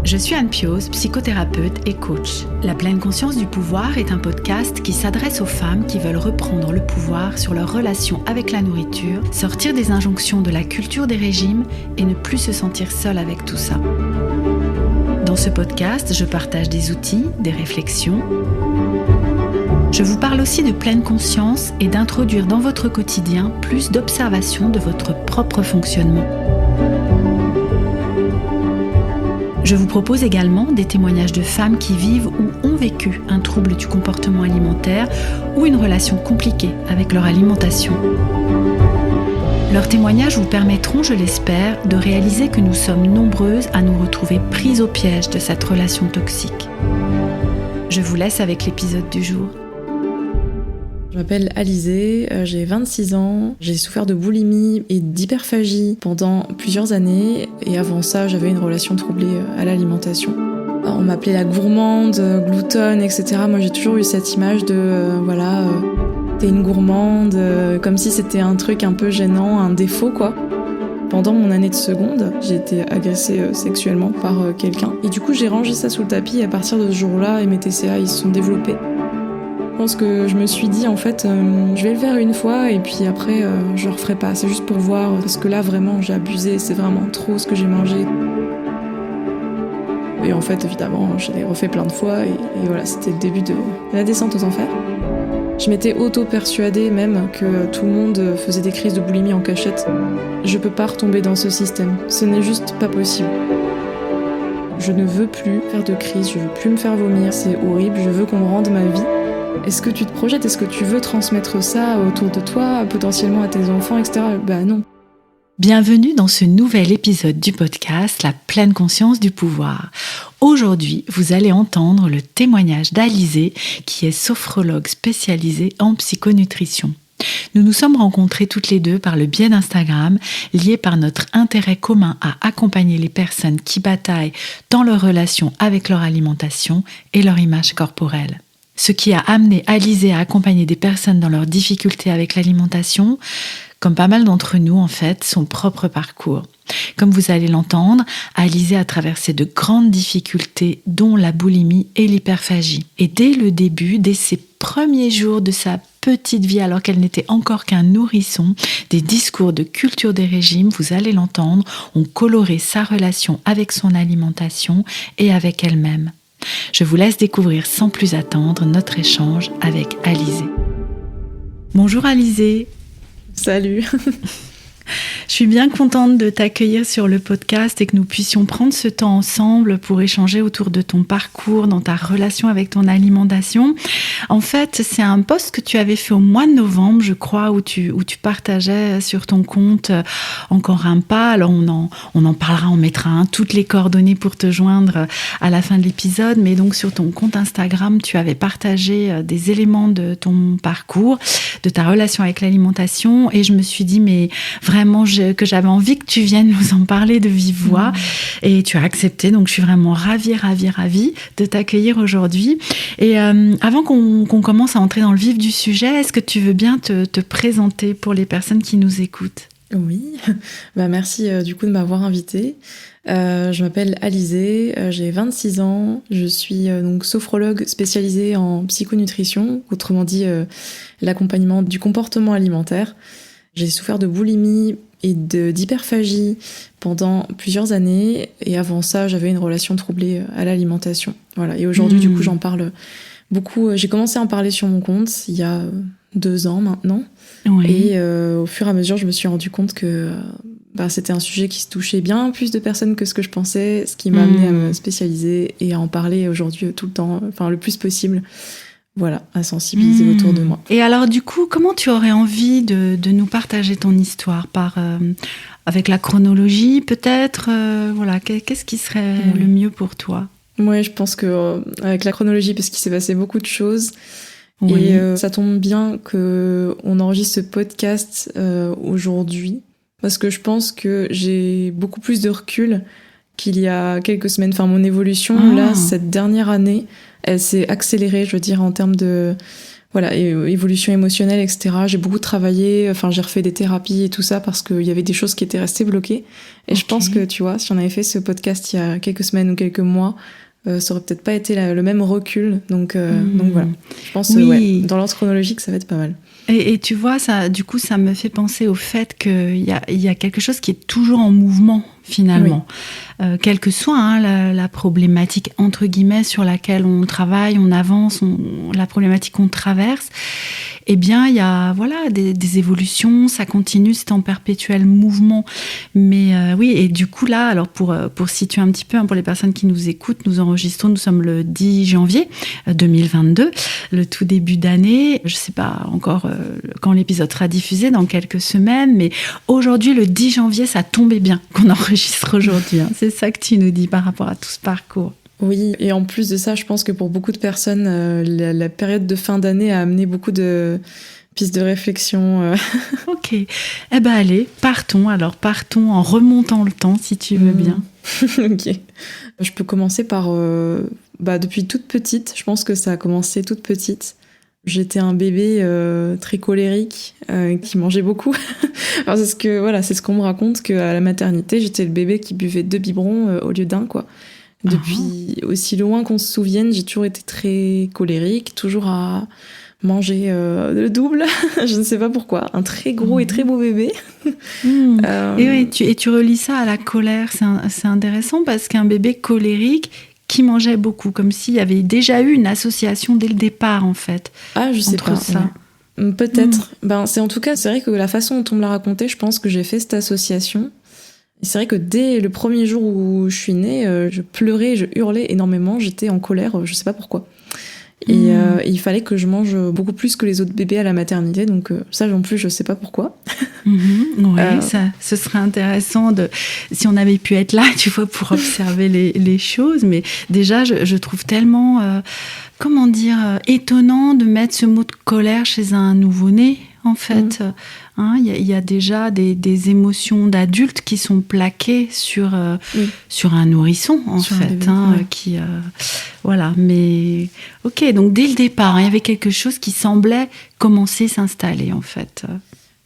Je suis Anne Pioz, psychothérapeute et coach. La pleine conscience du pouvoir est un podcast qui s'adresse aux femmes qui veulent reprendre le pouvoir sur leur relation avec la nourriture, sortir des injonctions de la culture des régimes et ne plus se sentir seule avec tout ça. Dans ce podcast, je partage des outils, des réflexions. Je vous parle aussi de pleine conscience et d'introduire dans votre quotidien plus d'observation de votre propre fonctionnement. Je vous propose également des témoignages de femmes qui vivent ou ont vécu un trouble du comportement alimentaire ou une relation compliquée avec leur alimentation. Leurs témoignages vous permettront, je l'espère, de réaliser que nous sommes nombreuses à nous retrouver prises au piège de cette relation toxique. Je vous laisse avec l'épisode du jour. Je m'appelle Alizée, j'ai 26 ans, j'ai souffert de boulimie et d'hyperphagie pendant plusieurs années et avant ça j'avais une relation troublée à l'alimentation. On m'appelait la gourmande, gloutonne, etc. Moi j'ai toujours eu cette image de t'es une gourmande, comme si c'était un truc un peu gênant, un défaut quoi. Pendant mon année de seconde, j'ai été agressée sexuellement par quelqu'un et du coup j'ai rangé ça sous le tapis et à partir de ce jour-là mes TCA ils se sont développés. Je pense que je me suis dit en fait je vais le faire une fois et puis après je le referai pas, c'est juste pour voir parce que là vraiment j'ai abusé, c'est vraiment trop ce que j'ai mangé. Et en fait évidemment je l'ai refait plein de fois et voilà, c'était le début de la descente aux enfers. Je m'étais auto-persuadée même que tout le monde faisait des crises de boulimie en cachette. Je peux pas retomber dans ce système, ce n'est juste pas possible. Je ne veux plus faire de crise, je veux plus me faire vomir, c'est horrible, je veux qu'on me rende ma vie. Est-ce que tu te projettes, est-ce que tu veux transmettre ça autour de toi, potentiellement à tes enfants, etc. Non. Bienvenue dans ce nouvel épisode du podcast La pleine conscience du pouvoir. Aujourd'hui, vous allez entendre le témoignage d'Alizée, qui est sophrologue spécialisée en psychonutrition. Nous nous sommes rencontrés toutes les deux par le biais d'Instagram, liés par notre intérêt commun à accompagner les personnes qui bataillent dans leur relation avec leur alimentation et leur image corporelle. Ce qui a amené Alizée à accompagner des personnes dans leurs difficultés avec l'alimentation, comme pas mal d'entre nous en fait, son propre parcours. Comme vous allez l'entendre, Alizée a traversé de grandes difficultés, dont la boulimie et l'hyperphagie. Et dès le début, dès ses premiers jours de sa petite vie, alors qu'elle n'était encore qu'un nourrisson, des discours de culture des régimes, vous allez l'entendre, ont coloré sa relation avec son alimentation et avec elle-même. Je vous laisse découvrir sans plus attendre notre échange avec Alizée. Bonjour Alizée. Salut. Je suis bien contente de t'accueillir sur le podcast et que nous puissions prendre ce temps ensemble pour échanger autour de ton parcours, dans ta relation avec ton alimentation. En fait, c'est un post que tu avais fait au mois de novembre, je crois, où tu partageais sur ton compte encore un pas. Alors on en parlera, on mettra toutes les coordonnées pour te joindre à la fin de l'épisode. Mais donc sur ton compte Instagram, tu avais partagé des éléments de ton parcours, de ta relation avec l'alimentation. Et je me suis dit, mais vraiment que j'avais envie que tu viennes nous en parler de vive voix et tu as accepté, donc je suis vraiment ravie de t'accueillir aujourd'hui. Et avant qu'on commence à entrer dans le vif du sujet, est-ce que tu veux bien te présenter pour les personnes qui nous écoutent ? Oui, merci du coup de m'avoir invitée. Je m'appelle Alizée, j'ai 26 ans, je suis donc sophrologue spécialisée en psychonutrition, autrement dit l'accompagnement du comportement alimentaire. J'ai souffert de boulimie et d'hyperphagie pendant plusieurs années et avant ça, j'avais une relation troublée à l'alimentation. Voilà. Et aujourd'hui, du coup, j'en parle beaucoup. J'ai commencé à en parler sur mon compte il y a 2 ans maintenant. Oui. Et au fur et à mesure, je me suis rendu compte que c'était un sujet qui se touchait bien plus de personnes que ce que je pensais, ce qui m'a amené à me spécialiser et à en parler aujourd'hui tout le temps, le plus possible. Voilà, à sensibiliser autour de moi. Et alors du coup, comment tu aurais envie de nous partager ton histoire avec la chronologie peut-être qu'est-ce qui serait le mieux pour toi ? Ouais, je pense que avec la chronologie, parce qu'il s'est passé beaucoup de choses. Oui. Et ça tombe bien qu'on enregistre ce podcast aujourd'hui, parce que je pense que j'ai beaucoup plus de recul qu'il y a quelques semaines. Mon évolution, là, cette dernière année, elle s'est accélérée, je veux dire, en termes de voilà, évolution émotionnelle, etc. J'ai beaucoup travaillé, enfin j'ai refait des thérapies et tout ça parce qu'il y avait des choses qui étaient restées bloquées. Et je pense que, tu vois, si on avait fait ce podcast il y a quelques semaines ou quelques mois, ça aurait peut-être pas été le même recul. Donc voilà, je pense dans l'ordre chronologique, ça va être pas mal. Et tu vois, ça, du coup, ça me fait penser au fait qu'il y a quelque chose qui est toujours en mouvement, finalement. Oui. Quelle que soit la problématique, entre guillemets, sur laquelle on travaille, on avance, la problématique qu'on traverse, eh bien, il y a des évolutions, ça continue, c'est en perpétuel mouvement. Mais oui, et du coup, là, alors pour situer un petit peu, pour les personnes qui nous écoutent, nous sommes le 10 janvier 2022, le tout début d'année. Je ne sais pas encore quand l'épisode sera diffusé, dans quelques semaines, mais aujourd'hui, le 10 janvier, ça tombait bien qu'on enregistre aujourd'hui. C'est ça que tu nous dis par rapport à tout ce parcours. Oui, et en plus de ça, je pense que pour beaucoup de personnes, la période de fin d'année a amené beaucoup de pistes de réflexion. Ok, eh ben allez, partons en remontant le temps, si tu veux bien. Ok, je peux commencer par, depuis toute petite, je pense que ça a commencé toute petite. J'étais un bébé très colérique, qui mangeait beaucoup. Alors c'est ce qu'on me raconte, qu'à la maternité, j'étais le bébé qui buvait 2 biberons au lieu d'un, quoi. Depuis aussi loin qu'on se souvienne, j'ai toujours été très colérique, toujours à manger le double. Je ne sais pas pourquoi. Un très gros et très beau bébé. Et tu relis ça à la colère. C'est intéressant parce qu'un bébé colérique qui mangeait beaucoup, comme s'il y avait déjà eu une association dès le départ, en fait. Ah, je sais pas. Ça. Ouais. Peut-être. C'est vrai que la façon dont on me l'a raconté, je pense que j'ai fait cette association. C'est vrai que dès le premier jour où je suis née, je pleurais, je hurlais énormément, j'étais en colère, je sais pas pourquoi. Et il fallait que je mange beaucoup plus que les autres bébés à la maternité, donc ça non plus, je sais pas pourquoi. Oui, ce serait intéressant si on avait pu être là, tu vois, pour observer les choses. Mais déjà, je trouve tellement, étonnant de mettre ce mot de colère chez un nouveau-né, en fait. Il y a déjà des émotions d'adultes qui sont plaquées sur un nourrisson, en fait. Mais ok, donc dès le départ, il y avait quelque chose qui semblait commencer à s'installer, en fait.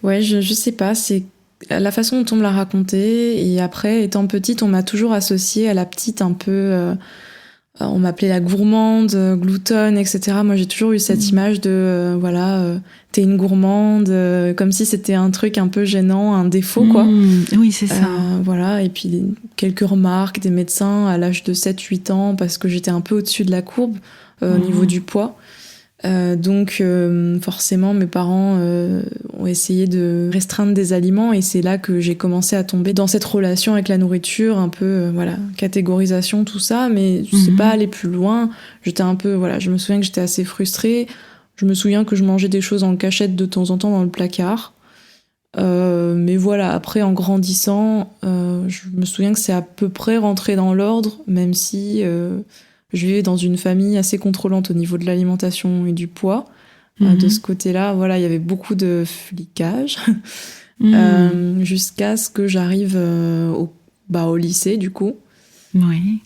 Ouais, je sais pas, c'est la façon dont on me l'a raconté. Et après, étant petite, on m'a toujours associée à la petite un peu... on m'appelait la gourmande, gloutonne, etc. Moi, j'ai toujours eu cette image de, t'es une gourmande, comme si c'était un truc un peu gênant, un défaut, quoi. Oui, c'est ça. Et puis quelques remarques des médecins à l'âge de 7-8 ans, parce que j'étais un peu au-dessus de la courbe au niveau du poids. Donc forcément mes parents ont essayé de restreindre des aliments et c'est là que j'ai commencé à tomber dans cette relation avec la nourriture, un peu catégorisation, tout ça, mais je sais pas aller plus loin. J'étais un peu je me souviens que j'étais assez frustrée. Je me souviens que je mangeais des choses en cachette de temps en temps dans le placard. Mais après en grandissant, je me souviens que c'est à peu près rentré dans l'ordre, même si je vivais dans une famille assez contrôlante au niveau de l'alimentation et du poids. De ce côté-là, il y avait beaucoup de flicage. Jusqu'à ce que j'arrive au lycée, du coup. Oui.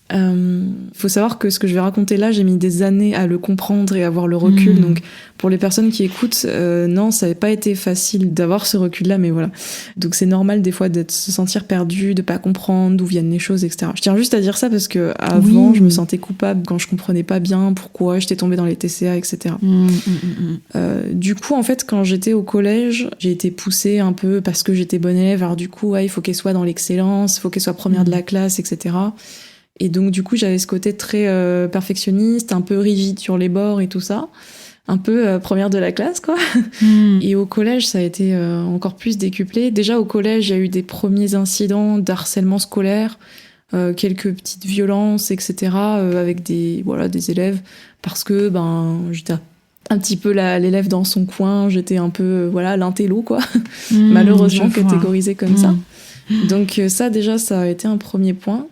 Faut savoir que ce que je vais raconter là, j'ai mis des années à le comprendre et à avoir le recul. Donc, pour les personnes qui écoutent, non, ça n'avait pas été facile d'avoir ce recul-là, mais voilà. Donc, c'est normal des fois de se sentir perdu, de pas comprendre d'où viennent les choses, etc. Je tiens juste à dire ça parce que avant, je me sentais coupable quand je comprenais pas bien pourquoi j'étais tombée dans les TCA, etc. Du coup, en fait, quand j'étais au collège, j'ai été poussée un peu parce que j'étais bonne élève. Alors du coup, il faut qu'elle soit dans l'excellence, il faut qu'elle soit première de la classe, etc. Et donc du coup j'avais ce côté très perfectionniste, un peu rigide sur les bords et tout ça, un peu première de la classe, quoi. Et au collège ça a été encore plus décuplé. Déjà au collège il y a eu des premiers incidents d'harcèlement scolaire, quelques petites violences, etc. Avec des élèves, parce que j'étais un petit peu l'élève dans son coin, j'étais un peu l'intello, quoi. Malheureusement catégorisée comme ça. Donc ça déjà ça a été un premier point.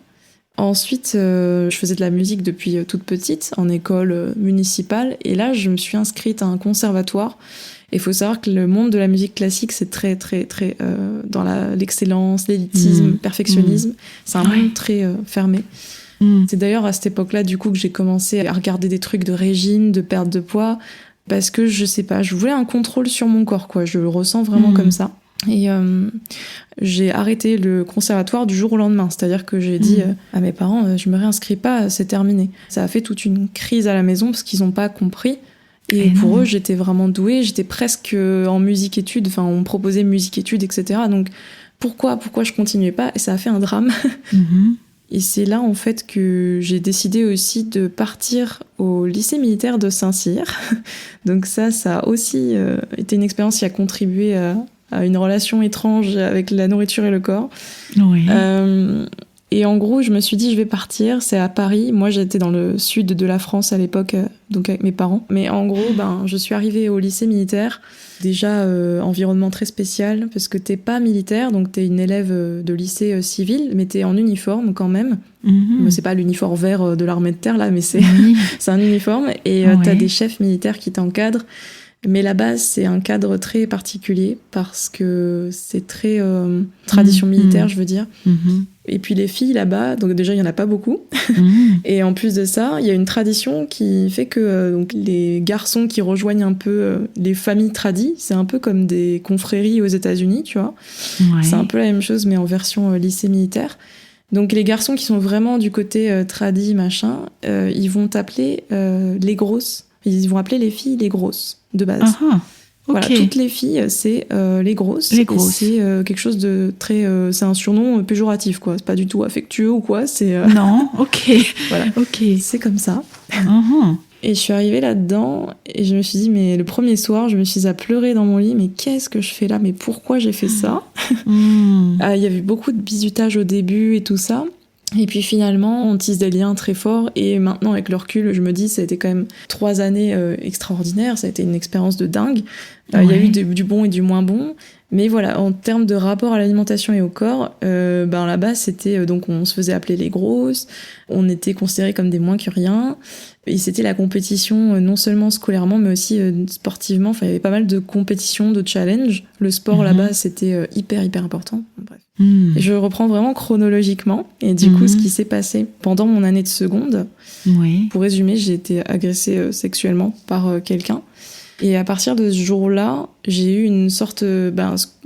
Ensuite, je faisais de la musique depuis toute petite, en école municipale, et là, je me suis inscrite à un conservatoire. Et il faut savoir que le monde de la musique classique, c'est très, très, très dans l'excellence, l'élitisme, perfectionnisme. C'est un monde très fermé. C'est d'ailleurs à cette époque-là, du coup, que j'ai commencé à regarder des trucs de régime, de perte de poids, parce que je sais pas, je voulais un contrôle sur mon corps, quoi. Je le ressens vraiment comme ça. Et j'ai arrêté le conservatoire du jour au lendemain. C'est-à-dire que j'ai dit à mes parents, je me réinscris pas, c'est terminé. Ça a fait toute une crise à la maison parce qu'ils ont pas compris. Et pour eux, j'étais vraiment douée. J'étais presque en musique-études. Enfin, on me proposait musique-études, etc. Donc, pourquoi je continuais pas? Et ça a fait un drame. Et c'est là, en fait, que j'ai décidé aussi de partir au lycée militaire de Saint-Cyr. Donc ça a aussi été une expérience qui a contribué à une relation étrange avec la nourriture et le corps. Oui. Et en gros, je me suis dit, je vais partir. C'est à Paris. Moi, j'étais dans le sud de la France à l'époque, donc avec mes parents. Mais en gros, je suis arrivée au lycée militaire. Déjà, environnement très spécial, parce que t'es pas militaire, donc t'es une élève de lycée civil, mais t'es en uniforme quand même. Mais c'est pas l'uniforme vert de l'armée de terre, là, mais c'est un uniforme. Et t'as des chefs militaires qui t'encadrent. Mais la base, c'est un cadre très particulier, parce que c'est très tradition militaire, je veux dire. Et puis les filles là-bas, donc déjà il y en a pas beaucoup. Et en plus de ça, il y a une tradition qui fait que donc les garçons qui rejoignent un peu les familles tradies, c'est un peu comme des confréries aux États-Unis, tu vois. C'est un peu la même chose mais en version lycée militaire. Donc les garçons qui sont vraiment du côté tradi machin, ils vont t'appeler les grosses. Ils vont appeler les filles les grosses de base. Voilà, toutes les filles, c'est les grosses. Les grosses. Et c'est quelque chose de très... c'est un surnom péjoratif, quoi. C'est pas du tout affectueux ou quoi, c'est... Non, ok. Voilà, c'est comme ça. Et je suis arrivée là-dedans, et je me suis dit, mais le premier soir, je me suis à pleurer dans mon lit, mais qu'est-ce que je fais là? Mais pourquoi j'ai fait ça? Il y avait beaucoup de bizutage au début et tout ça. Et puis finalement, on tisse des liens très forts. Et maintenant, avec le recul, je me dis, ça a été quand même 3 années extraordinaires. Ça a été une expérience de dingue. Il y a eu du bon et du moins bon. Mais voilà, en termes de rapport à l'alimentation et au corps, là-bas, c'était... donc, on se faisait appeler les grosses. On était considérés comme des moins que rien. Et c'était la compétition, non seulement scolairement, mais aussi sportivement. Enfin, il y avait pas mal de compétitions, de challenges. Le sport, là-bas, c'était hyper important. Bref. Et je reprends vraiment chronologiquement. Et du coup, ce qui s'est passé pendant mon année de seconde, pour résumer, j'ai été agressée sexuellement par quelqu'un. Et à partir de ce jour-là, j'ai eu une sorte...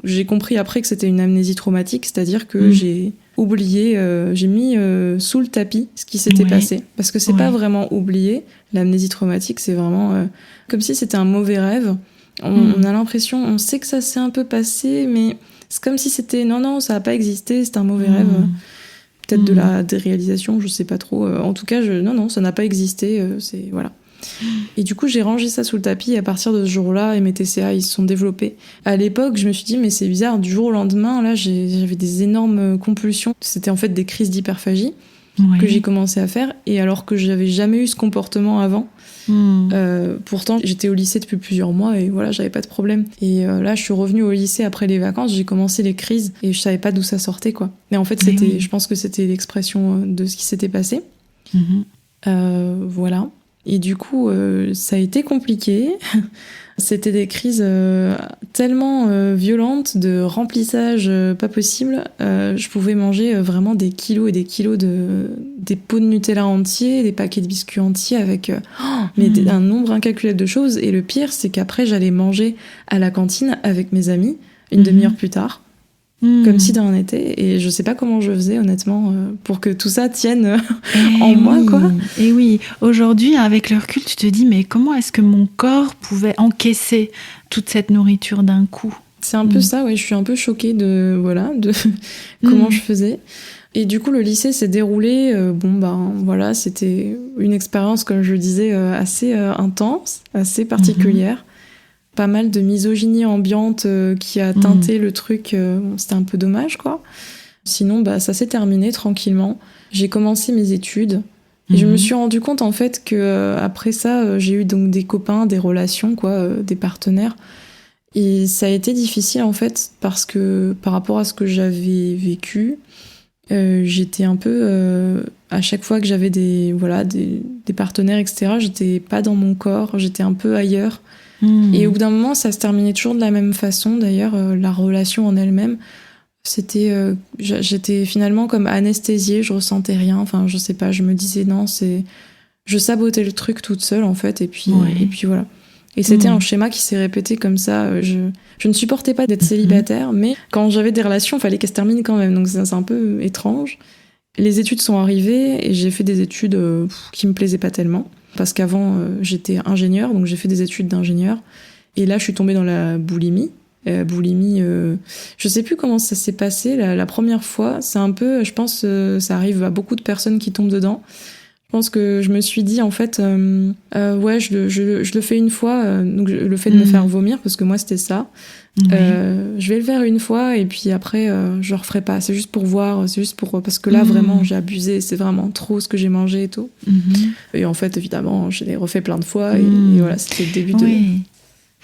j'ai compris après que c'était une amnésie traumatique, c'est-à-dire que j'ai oublié, j'ai mis sous le tapis ce qui s'était passé. Parce que c'est pas vraiment oublié. L'amnésie traumatique, c'est vraiment comme si c'était un mauvais rêve. On a l'impression, on sait que ça s'est un peu passé, mais c'est comme si c'était... Non, ça n'a pas existé, c'est un mauvais rêve. Peut-être de la déréalisation, je sais pas trop. En tout cas, non, ça n'a pas existé. Voilà. Et du coup, j'ai rangé ça sous le tapis et à partir de ce jour-là, et mes TCA, ils se sont développés. À l'époque, je me suis dit, mais c'est bizarre, du jour au lendemain, là, j'avais des énormes compulsions. C'était en fait des crises d'hyperphagie que j'ai commencé à faire, et alors que j'avais jamais eu ce comportement avant. Pourtant, j'étais au lycée depuis plusieurs mois et voilà, j'avais pas de problème. Et là, je suis revenue au lycée après les vacances, j'ai commencé les crises et je savais pas d'où ça sortait, quoi. Mais en fait, je pense que c'était l'expression de ce qui s'était passé. Voilà. Et du coup, ça a été compliqué. C'était des crises tellement violentes, de remplissage pas possible. Je pouvais manger vraiment des kilos et des kilos des pots de Nutella entiers, des paquets de biscuits entiers avec un nombre incalculable de choses. Et le pire, c'est qu'après, j'allais manger à la cantine avec mes amis une demi-heure plus tard. Comme si de rien n'était, et je sais pas comment je faisais honnêtement pour que tout ça tienne en moi, quoi. Et oui, aujourd'hui avec le recul tu te dis mais comment est-ce que mon corps pouvait encaisser toute cette nourriture d'un coup? C'est un peu ça, je suis un peu choquée de comment je faisais. Et du coup le lycée s'est déroulé, voilà, c'était une expérience comme je le disais assez intense, assez particulière. Pas mal de misogynie ambiante qui a teinté le truc. C'était un peu dommage, quoi. Sinon, ça s'est terminé tranquillement. J'ai commencé mes études. Et je me suis rendu compte, en fait, que après ça, j'ai eu donc des copains, des relations, quoi, des partenaires. Et ça a été difficile, en fait, parce que par rapport à ce que j'avais vécu, j'étais un peu... à chaque fois que j'avais des partenaires, etc., j'étais pas dans mon corps, j'étais un peu ailleurs. Et au bout d'un moment, ça se terminait toujours de la même façon. D'ailleurs, la relation en elle-même, j'étais finalement comme anesthésiée, je ressentais rien. Enfin, je sais pas, je me disais non, je sabotais le truc toute seule en fait. Et puis voilà. Et c'était un schéma qui s'est répété comme ça. Je ne supportais pas d'être célibataire, mais quand j'avais des relations, il fallait qu'elles se terminent quand même. Donc c'est un peu étrange. Les études sont arrivées et j'ai fait des études qui me plaisaient pas tellement. Parce qu'avant, j'étais ingénieure, donc j'ai fait des études d'ingénieur. Et là, je suis tombée dans la boulimie. Je sais plus comment ça s'est passé la première fois. C'est un peu, je pense, ça arrive à beaucoup de personnes qui tombent dedans. Je pense que je me suis dit, en fait, ouais, je le fais une fois, donc le fait de me faire vomir, parce que moi, c'était ça. Oui. Je vais le faire une fois, et puis après, je le referai pas. C'est juste pour voir, parce que là, vraiment, j'ai abusé, c'est vraiment trop ce que j'ai mangé et tout. Et en fait, évidemment, je l'ai refait plein de fois, et voilà, c'était le début de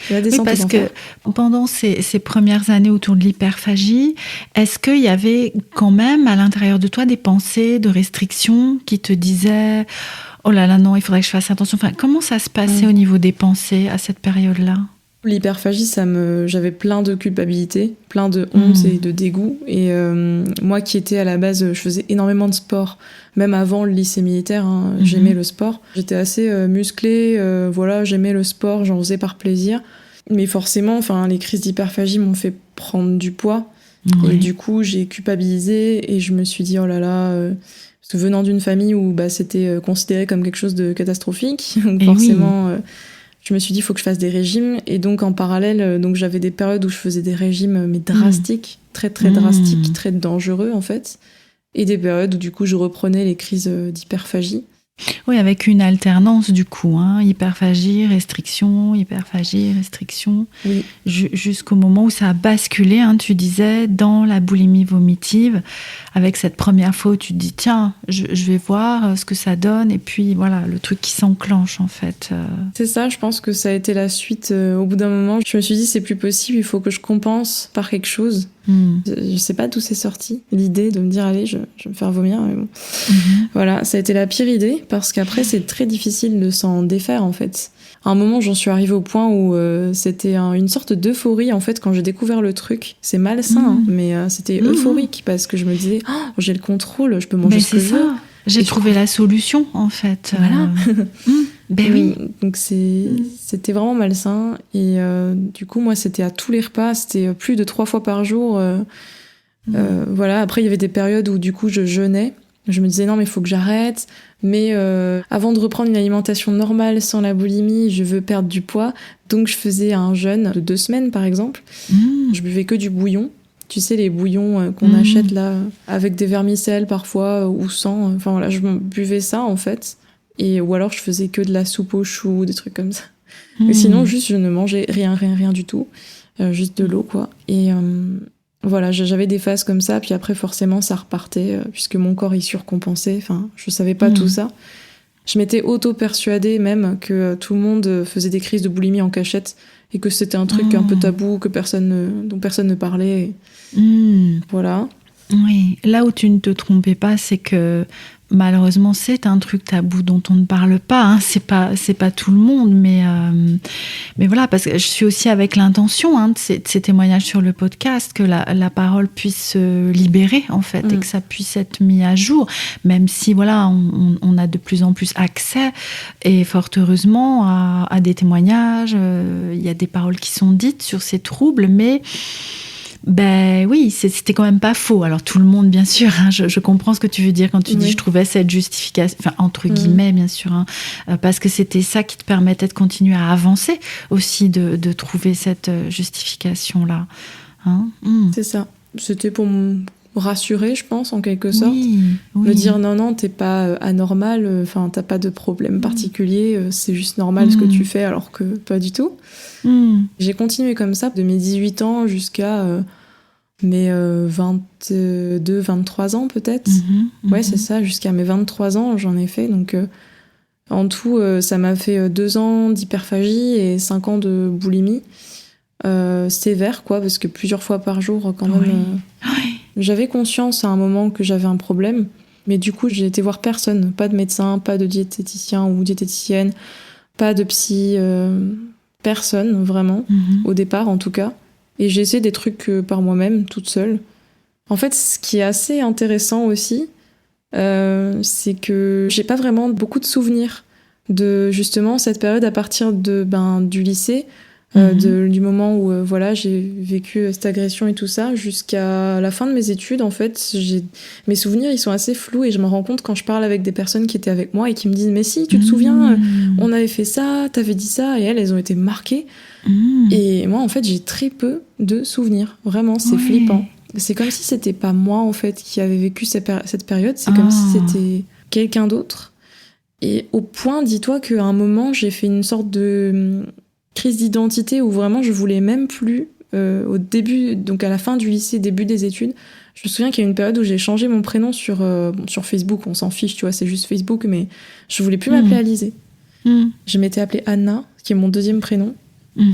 la descente aux parce enfers. que pendant ces premières années autour de l'hyperphagie, est-ce qu'il y avait quand même à l'intérieur de toi des pensées de restrictions qui te disaient « Oh là là, non, il faudrait que je fasse attention ». Enfin, comment ça se passait au niveau des pensées à cette période-là ? L'hyperphagie, j'avais plein de culpabilité, plein de honte et de dégoût. Et moi qui étais à la base, je faisais énormément de sport, même avant le lycée militaire, j'aimais le sport. J'étais assez musclée, voilà, j'aimais le sport, j'en faisais par plaisir. Mais forcément, les crises d'hyperphagie m'ont fait prendre du poids. Et du coup, j'ai culpabilisé et je me suis dit, oh là là, parce que venant d'une famille où c'était considéré comme quelque chose de catastrophique, donc forcément... je me suis dit, il faut que je fasse des régimes. Et donc, en parallèle, j'avais des périodes où je faisais des régimes, mais drastiques, très, très drastiques, très dangereux, en fait. Et des périodes où, du coup, je reprenais les crises d'hyperphagie. Oui, avec une alternance, du coup. Hyperphagie, restriction, hyperphagie, restriction. Oui. Jusqu'au moment où ça a basculé, tu disais, dans la boulimie vomitive, avec cette première fois où tu te dis, tiens, je vais voir ce que ça donne. Et puis, voilà, le truc qui s'enclenche, en fait. C'est ça, je pense que ça a été la suite. Au bout d'un moment, je me suis dit, c'est plus possible, il faut que je compense par quelque chose. Je sais pas d'où c'est sorti, l'idée de me dire, allez, je vais me faire vomir. Mais bon. Voilà, ça a été la pire idée, parce qu'après, c'est très difficile de s'en défaire, en fait. À un moment, j'en suis arrivée au point où c'était une sorte d'euphorie, en fait, quand j'ai découvert le truc. C'est malsain, mais c'était euphorique, parce que je me disais, oh, j'ai le contrôle, je peux manger ce que je veux. J'ai trouvé la solution, en fait. Voilà. Oui. Donc c'était vraiment malsain. Et du coup, moi, c'était à tous les repas, c'était plus de 3 fois par jour. Voilà. Après, il y avait des périodes où, du coup, je jeûnais. Je me disais, non, mais il faut que j'arrête. Mais avant de reprendre une alimentation normale sans la boulimie, je veux perdre du poids. Donc, je faisais un jeûne de 2 semaines, par exemple. Je buvais que du bouillon. Tu sais, les bouillons qu'on achète là, avec des vermicelles parfois, ou sans. Enfin voilà, je buvais ça, en fait. Ou alors, je faisais que de la soupe aux choux, des trucs comme ça. Et sinon, juste, je ne mangeais rien du tout. Juste de l'eau, quoi. Et... voilà, j'avais des phases comme ça, puis après forcément ça repartait, puisque mon corps il surcompensait, je savais pas tout ça. Je m'étais auto-persuadée même que tout le monde faisait des crises de boulimie en cachette, et que c'était un truc un peu tabou, dont personne ne parlait. Voilà. Oui, là où tu ne te trompais pas, c'est que malheureusement c'est un truc tabou dont on ne parle pas. C'est pas tout le monde, mais voilà, parce que je suis aussi avec l'intention de ces témoignages sur le podcast, que la parole puisse se libérer en fait, et que ça puisse être mis à jour, même si voilà on a de plus en plus accès, et fort heureusement à des témoignages. Il y a des paroles qui sont dites sur ces troubles, mais oui, c'était quand même pas faux. Alors tout le monde, bien sûr, je comprends ce que tu veux dire quand tu dis je trouvais cette justification, entre guillemets, bien sûr, parce que c'était ça qui te permettait de continuer à avancer aussi, de trouver cette justification-là. C'est ça. C'était pour me rassurer, je pense, en quelque sorte. Oui. Me dire non, t'es pas anormal, t'as pas de problème particulier, c'est juste normal ce que tu fais, alors que pas du tout. J'ai continué comme ça de mes 18 ans jusqu'à mes 22, 23 ans peut-être. Ouais, c'est ça, jusqu'à mes 23 ans, j'en ai fait. Donc en tout, ça m'a fait 2 ans d'hyperphagie et 5 ans de boulimie. Sévère, quoi, parce que plusieurs fois par jour, quand même. J'avais conscience à un moment que j'avais un problème, mais du coup, j'ai été voir personne. Pas de médecin, pas de diététicien ou diététicienne, pas de psy, personne, vraiment, au départ en tout cas. Et j'ai essayé des trucs par moi-même, toute seule. En fait, ce qui est assez intéressant aussi, c'est que j'ai pas vraiment beaucoup de souvenirs de justement cette période à partir du lycée, du moment où voilà, j'ai vécu cette agression et tout ça, jusqu'à la fin de mes études. En fait, mes souvenirs, ils sont assez flous et je me rends compte quand je parle avec des personnes qui étaient avec moi et qui me disent « Mais si, tu te souviens, on avait fait ça, t'avais dit ça », et elles ont été marquées. Et moi, en fait, j'ai très peu de souvenirs. Vraiment, c'est flippant. C'est comme si c'était pas moi, en fait, qui avait vécu cette période. C'est comme si c'était quelqu'un d'autre. Et au point, dis-toi qu'à un moment, j'ai fait une sorte de crise d'identité où vraiment je voulais même plus, au début, donc à la fin du lycée, début des études, je me souviens qu'il y a une période où j'ai changé mon prénom sur Facebook. On s'en fiche, tu vois, c'est juste Facebook, mais je voulais plus m'appeler Alizée. Je m'étais appelée Anna, qui est mon deuxième prénom.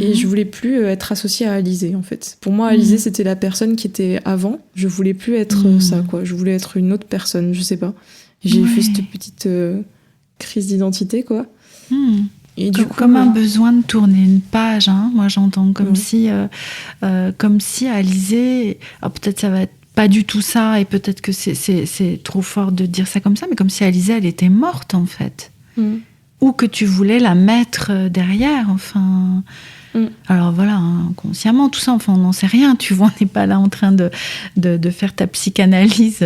Et je voulais plus être associée à Alizée, en fait. Pour moi, Alizée, c'était la personne qui était avant. Je voulais plus être ça, quoi. Je voulais être une autre personne, je sais pas. J'ai fait cette petite crise d'identité, quoi. Et du coup, comme un besoin de tourner une page, hein. Moi, j'entends comme si Alizée... Alors, peut-être ça va être pas du tout ça, et peut-être que c'est trop fort de dire ça comme ça, mais comme si Alizée, elle était morte, en fait. Ou que tu voulais la mettre derrière, enfin... Alors voilà, inconsciemment, tout ça, enfin, on n'en sait rien, tu vois, on n'est pas là en train de faire ta psychanalyse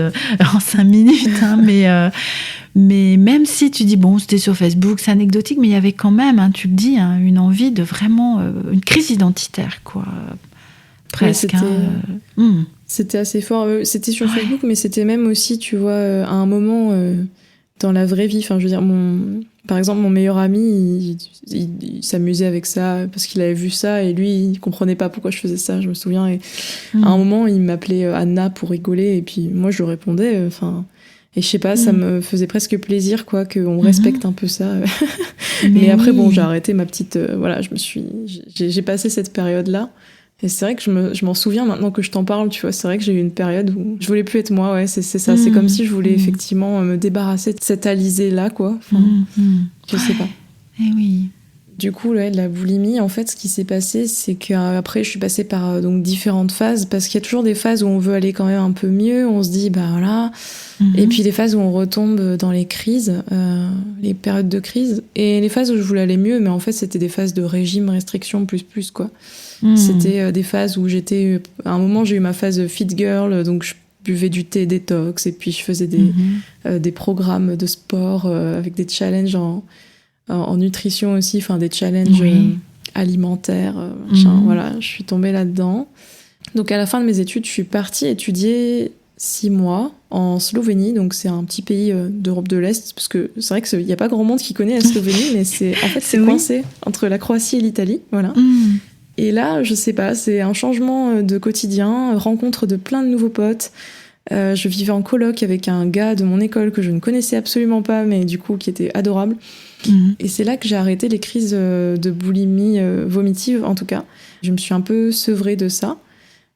en 5 minutes, hein, mais même si tu dis, bon, c'était sur Facebook, c'est anecdotique, mais il y avait quand même, hein, tu le dis, hein, une envie de vraiment, une crise identitaire, quoi, presque. C'était assez fort, c'était sur Facebook, mais c'était même aussi, tu vois, à un moment, dans la vraie vie, enfin, je veux dire, par exemple, mon meilleur ami, il s'amusait avec ça parce qu'il avait vu ça et lui, il comprenait pas pourquoi je faisais ça, je me souviens. Et à un moment, il m'appelait Anna pour rigoler et puis moi, je lui répondais. Et je sais pas, ça me faisait presque plaisir, quoi, qu'on respecte un peu ça. Mais après, bon, j'ai arrêté ma petite. Voilà, j'ai passé cette période-là. Et c'est vrai que je m'en souviens maintenant que je t'en parle, tu vois. C'est vrai que j'ai eu une période où je voulais plus être moi, ouais, c'est ça. C'est comme si je voulais effectivement me débarrasser de cette Alizée-là, quoi. Enfin, je sais pas. Eh oui. Du coup, là, de la boulimie, en fait, ce qui s'est passé, c'est qu'après, je suis passée par donc différentes phases, parce qu'il y a toujours des phases où on veut aller quand même un peu mieux, on se dit, bah voilà. Et puis des phases où on retombe dans les crises, les périodes de crise. Et les phases où je voulais aller mieux, mais en fait, c'était des phases de régime, restriction, plus, quoi. C'était des phases où j'étais... À un moment, j'ai eu ma phase fit girl, donc je buvais du thé détox, et puis je faisais des programmes de sport avec des challenges en nutrition aussi, enfin des challenges alimentaires, voilà, je suis tombée là-dedans. Donc à la fin de mes études, je suis partie étudier 6 mois en Slovénie, donc c'est un petit pays d'Europe de l'Est, parce que c'est vrai qu'il n'y a pas grand monde qui connaît la Slovénie, mais c'est coincé entre la Croatie et l'Italie, voilà. Et là, je sais pas, c'est un changement de quotidien, rencontre de plein de nouveaux potes. Je vivais en coloc avec un gars de mon école que je ne connaissais absolument pas, mais du coup qui était adorable. Et c'est là que j'ai arrêté les crises de boulimie vomitive, en tout cas. Je me suis un peu sevrée de ça.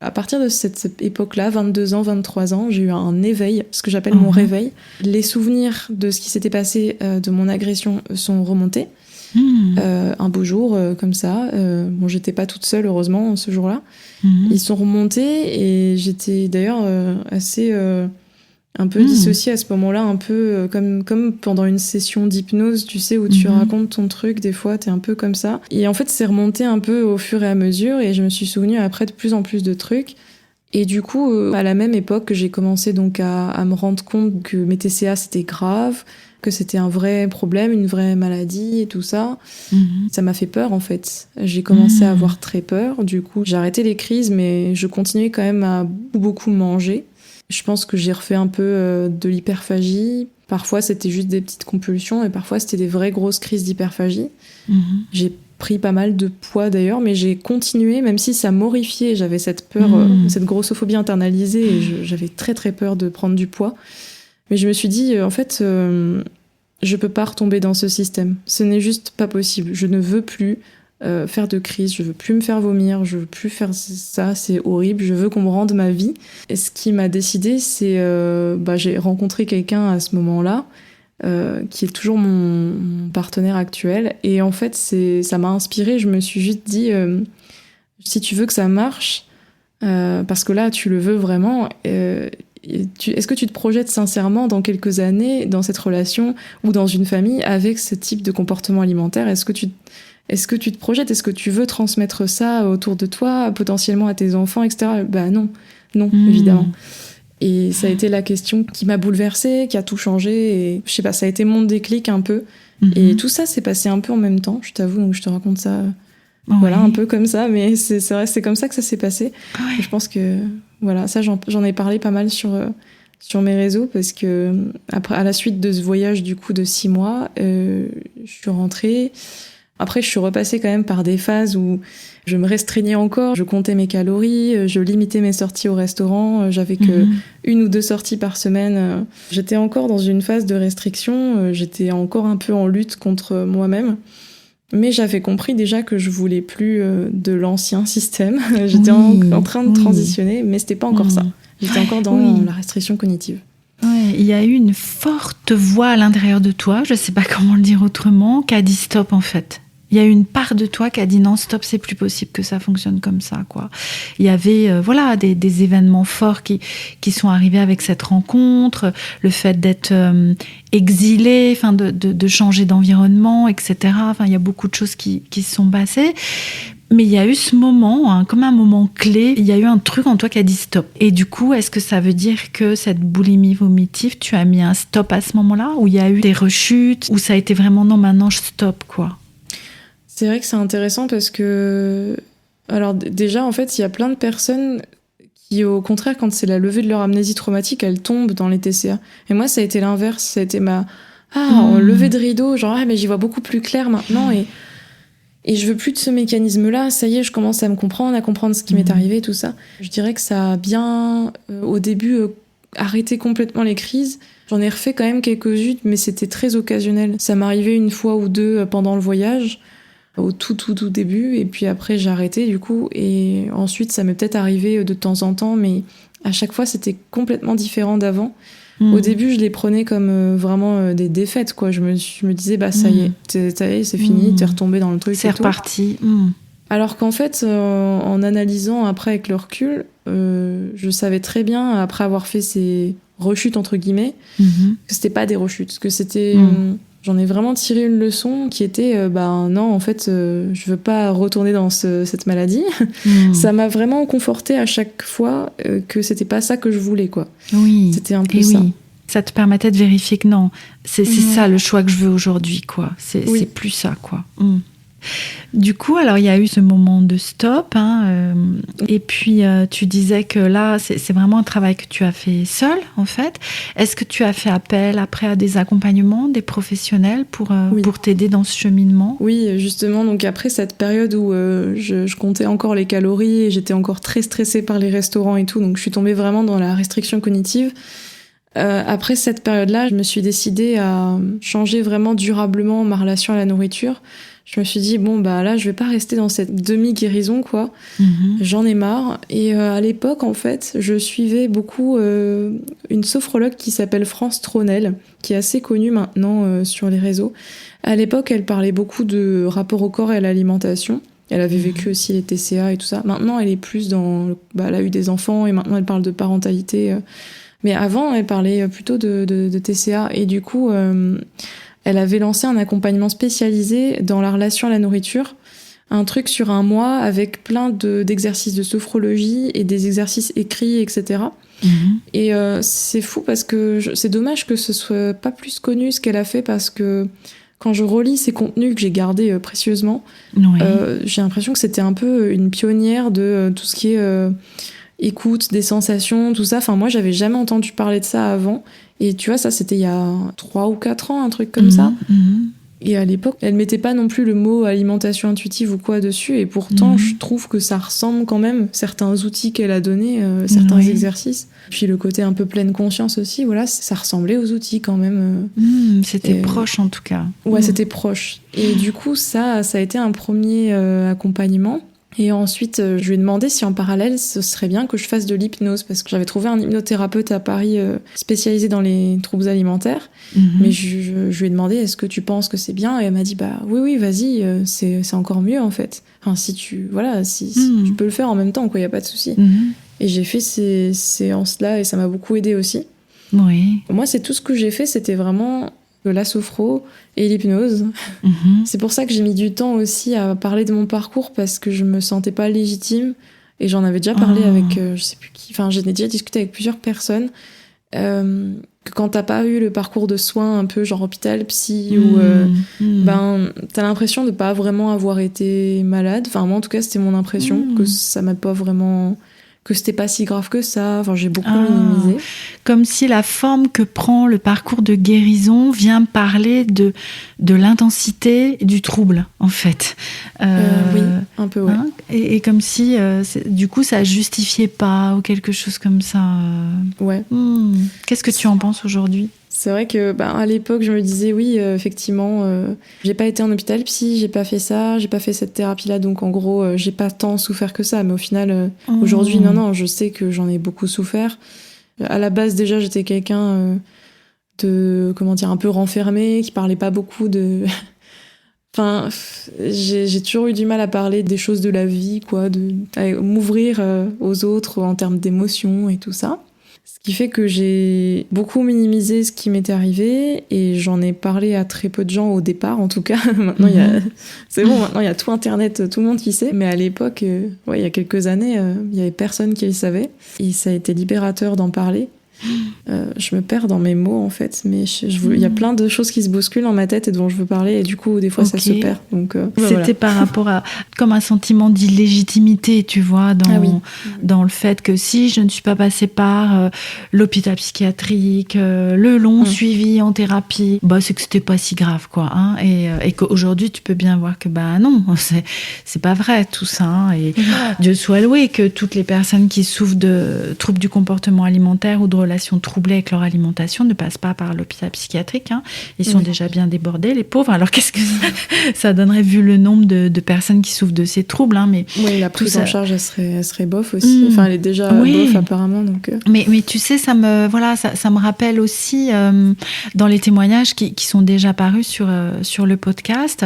À partir de cette époque-là, 22 ans, 23 ans, j'ai eu un éveil, ce que j'appelle mon réveil. Les souvenirs de ce qui s'était passé de mon agression sont remontés. Un beau jour, comme ça. Bon, j'étais pas toute seule, heureusement, ce jour-là. Ils sont remontés et j'étais d'ailleurs assez... un peu dissociée à ce moment-là, un peu comme pendant une session d'hypnose, tu sais, où tu racontes ton truc, des fois, t'es un peu comme ça. Et en fait, c'est remonté un peu au fur et à mesure, et je me suis souvenue après de plus en plus de trucs. Et du coup, à la même époque, j'ai commencé donc à me rendre compte que mes TCA, c'était grave, que c'était un vrai problème, une vraie maladie et tout ça. Ça m'a fait peur, en fait. J'ai commencé à avoir très peur. Du coup, j'ai arrêté les crises, mais je continuais quand même à beaucoup manger. Je pense que j'ai refait un peu de l'hyperphagie. Parfois, c'était juste des petites compulsions et parfois, c'était des vraies grosses crises d'hyperphagie. J'ai pris pas mal de poids d'ailleurs, mais j'ai continué, même si ça m'horrifiait. J'avais cette peur, cette grossophobie internalisée et j'avais très très peur de prendre du poids. Mais je me suis dit, en fait, je peux pas retomber dans ce système. Ce n'est juste pas possible. Je ne veux plus faire de crise, je veux plus me faire vomir, je veux plus faire ça, c'est horrible, je veux qu'on me rende ma vie. Et ce qui m'a décidé, c'est j'ai rencontré quelqu'un à ce moment-là qui est toujours mon partenaire actuel, et en fait ça m'a inspirée. Je me suis juste dit si tu veux que ça marche, parce que là tu le veux vraiment, est-ce que tu te projettes sincèrement dans quelques années dans cette relation ou dans une famille avec ce type de comportement alimentaire? Est-ce que tu te projettes? Est-ce que tu veux transmettre ça autour de toi, potentiellement à tes enfants, etc.? Bah non, évidemment. Et ça a été la question qui m'a bouleversée, qui a tout changé. Et je sais pas, ça a été mon déclic un peu. Et tout ça s'est passé un peu en même temps, je t'avoue, donc je te raconte ça, voilà, un peu comme ça, mais c'est vrai, c'est comme ça que ça s'est passé. Et je pense que, voilà, ça, j'en ai parlé pas mal sur mes réseaux, parce que après, à la suite de ce voyage, du coup, de 6 mois, je suis rentrée. Après, je suis repassée quand même par des phases où je me restreignais encore, je comptais mes calories, je limitais mes sorties au restaurant, j'avais que 1 ou 2 sorties par semaine. J'étais encore dans une phase de restriction, j'étais encore un peu en lutte contre moi-même. Mais j'avais compris déjà que je voulais plus de l'ancien système. J'étais en train de transitionner, mais c'était pas encore ça. J'étais encore dans la restriction cognitive. Ouais, il y a eu une forte voix à l'intérieur de toi, je sais pas comment le dire autrement, qui a dit stop en fait. Il y a eu une part de toi qui a dit non, stop, c'est plus possible que ça fonctionne comme ça, quoi. Il y avait des événements forts qui sont arrivés avec cette rencontre, le fait d'être exilé, enfin de changer d'environnement, etc. Enfin, il y a beaucoup de choses qui se sont passées. Mais il y a eu ce moment, comme un moment clé, il y a eu un truc en toi qui a dit stop. Et du coup, est-ce que ça veut dire que cette boulimie vomitive, tu as mis un stop à ce moment-là, où il y a eu des rechutes, où ça a été vraiment non, maintenant je stoppe, quoi? C'est vrai que c'est intéressant parce que, alors déjà, en fait, il y a plein de personnes qui, au contraire, quand c'est la levée de leur amnésie traumatique, elles tombent dans les TCA. Et moi, ça a été l'inverse. Ça a été levée de rideau, genre, mais j'y vois beaucoup plus clair maintenant et je veux plus de ce mécanisme-là. Ça y est, je commence à me comprendre, à comprendre ce qui m'est arrivé, tout ça. Je dirais que ça a bien, au début, arrêté complètement les crises. J'en ai refait quand même quelques-unes, mais c'était très occasionnel. Ça m'arrivait 1 fois ou 2 pendant le voyage, au tout début, et puis après j'ai arrêté du coup, et ensuite ça m'est peut-être arrivé de temps en temps, mais à chaque fois c'était complètement différent d'avant. Au début je les prenais comme vraiment des défaites, quoi. Je me disais ça y est, c'est fini, t'es retombé dans le truc, c'est reparti. Alors qu'en fait, en analysant après avec le recul, je savais très bien, après avoir fait ces rechutes entre guillemets, que c'était pas des rechutes, que c'était j'en ai vraiment tiré une leçon qui était non, en fait, je veux pas retourner dans cette maladie. Ça m'a vraiment conforté à chaque fois que c'était pas ça que je voulais, quoi. Oui. C'était un peu ça. Oui. Ça te permettait de vérifier que non, c'est ça le choix que je veux aujourd'hui, quoi. C'est plus ça, quoi. Du coup, alors il y a eu ce moment de stop, et puis tu disais que là, c'est vraiment un travail que tu as fait seul, en fait. Est-ce que tu as fait appel après à des accompagnements, des professionnels pour t'aider dans ce cheminement? Oui, justement, donc après cette période où je comptais encore les calories et j'étais encore très stressée par les restaurants et tout, donc je suis tombée vraiment dans la restriction cognitive. Après cette période-là, je me suis décidée à changer vraiment durablement ma relation à la nourriture. Je me suis dit, là, je vais pas rester dans cette demi-guérison, quoi. J'en ai marre. Et à l'époque, en fait, je suivais beaucoup une sophrologue qui s'appelle France Tronel, qui est assez connue maintenant sur les réseaux. À l'époque, elle parlait beaucoup de rapport au corps et à l'alimentation. Elle avait vécu aussi les TCA et tout ça. Maintenant, elle est plus dans... elle a eu des enfants et maintenant, elle parle de parentalité. Mais avant, elle parlait plutôt de TCA. Et du coup... elle avait lancé un accompagnement spécialisé dans la relation à la nourriture, un truc sur 1 mois avec plein d'exercices de sophrologie et des exercices écrits, etc. Et c'est fou parce que c'est dommage que ce soit pas plus connu ce qu'elle a fait, parce que quand je relis ces contenus que j'ai gardés précieusement, j'ai l'impression que c'était un peu une pionnière de tout ce qui est écoute, des sensations, tout ça. Enfin, moi, j'avais jamais entendu parler de ça avant. Et tu vois, ça, c'était il y a 3 ou 4 ans, un truc comme ça. Et à l'époque, elle mettait pas non plus le mot alimentation intuitive ou quoi dessus. Et pourtant, je trouve que ça ressemble quand même, certains outils qu'elle a donnés, certains exercices. Puis le côté un peu pleine conscience aussi, voilà, ça ressemblait aux outils quand même. C'était proche en tout cas. Ouais, c'était proche. Et du coup, ça a été un premier accompagnement. Et ensuite, je lui ai demandé si en parallèle, ce serait bien que je fasse de l'hypnose, parce que j'avais trouvé un hypnothérapeute à Paris spécialisé dans les troubles alimentaires. Mais je lui ai demandé, est-ce que tu penses que c'est bien? Et elle m'a dit, oui, vas-y, c'est encore mieux en fait. Enfin, si tu peux le faire en même temps, quoi, y a pas de souci. Et j'ai fait ces séances-là et ça m'a beaucoup aidée aussi. Oui. Moi, c'est tout ce que j'ai fait, c'était vraiment la sophro et l'hypnose. C'est pour ça que j'ai mis du temps aussi à parler de mon parcours parce que je me sentais pas légitime et j'en avais déjà parlé avec je sais plus qui. Enfin, j'ai déjà discuté avec plusieurs personnes. Que quand t'as pas eu le parcours de soins un peu genre hôpital, psy ou ben t'as l'impression de pas vraiment avoir été malade. Enfin moi en tout cas c'était mon impression que ça m'a pas vraiment, que c'était pas si grave que ça. Enfin j'ai beaucoup minimisé. Comme si la forme que prend le parcours de guérison vient parler de l'intensité du trouble, en fait. Oui, un peu, ouais. Hein, et comme si, du coup, ça justifiait pas ou quelque chose comme ça. Ouais. Qu'est-ce que tu en penses aujourd'hui ? C'est vrai que à l'époque, je me disais, oui, effectivement, j'ai pas été en hôpital psy, j'ai pas fait ça, j'ai pas fait cette thérapie-là, donc en gros, j'ai pas tant souffert que ça. Mais au final, aujourd'hui, non, je sais que j'en ai beaucoup souffert. À la base, déjà, j'étais quelqu'un de, comment dire, un peu renfermé, qui parlait pas beaucoup de... Enfin, j'ai toujours eu du mal à parler des choses de la vie, quoi, à m'ouvrir aux autres en termes d'émotions et tout ça. Ce qui fait que j'ai beaucoup minimisé ce qui m'était arrivé et j'en ai parlé à très peu de gens au départ, en tout cas. Maintenant, c'est bon, maintenant il y a tout Internet, tout le monde qui sait. Mais à l'époque, il y a quelques années, il y avait personne qui le savait. Et ça a été libérateur d'en parler. Je me perds dans mes mots en fait, mais il y a plein de choses qui se bousculent dans ma tête et dont je veux parler et du coup des fois ça se perd. Donc c'était voilà. Par rapport à comme un sentiment d'illégitimité, tu vois, dans le fait que si je ne suis pas passée par l'hôpital psychiatrique, le long suivi en thérapie, c'est que c'était pas si grave quoi, hein, et qu'aujourd'hui tu peux bien voir que non, c'est pas vrai tout ça, hein, et Dieu soit loué que toutes les personnes qui souffrent de troubles du comportement alimentaire ou de relations troublées avec leur alimentation ne passent pas par l'hôpital psychiatrique, hein. Ils sont déjà bien débordés, les pauvres. Alors qu'est-ce que ça donnerait vu le nombre de personnes qui souffrent de ces troubles, hein, mais oui, la prise en charge elle serait bof aussi. Enfin, elle est déjà bof apparemment, donc. Mais tu sais, ça me rappelle aussi dans les témoignages qui sont déjà parus sur le podcast,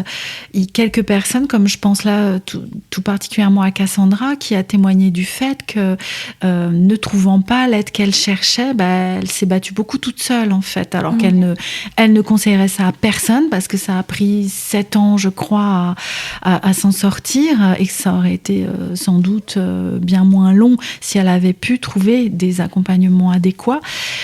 quelques personnes, comme je pense là tout particulièrement à Cassandra, qui a témoigné du fait que ne trouvant pas l'aide qu'elle cherchait, elle s'est battue beaucoup toute seule en fait, alors qu'elle ne conseillerait ça à personne parce que ça a pris 7 ans, je crois, à s'en sortir, et que ça aurait été sans doute bien moins long si elle avait pu trouver des accompagnements adéquats.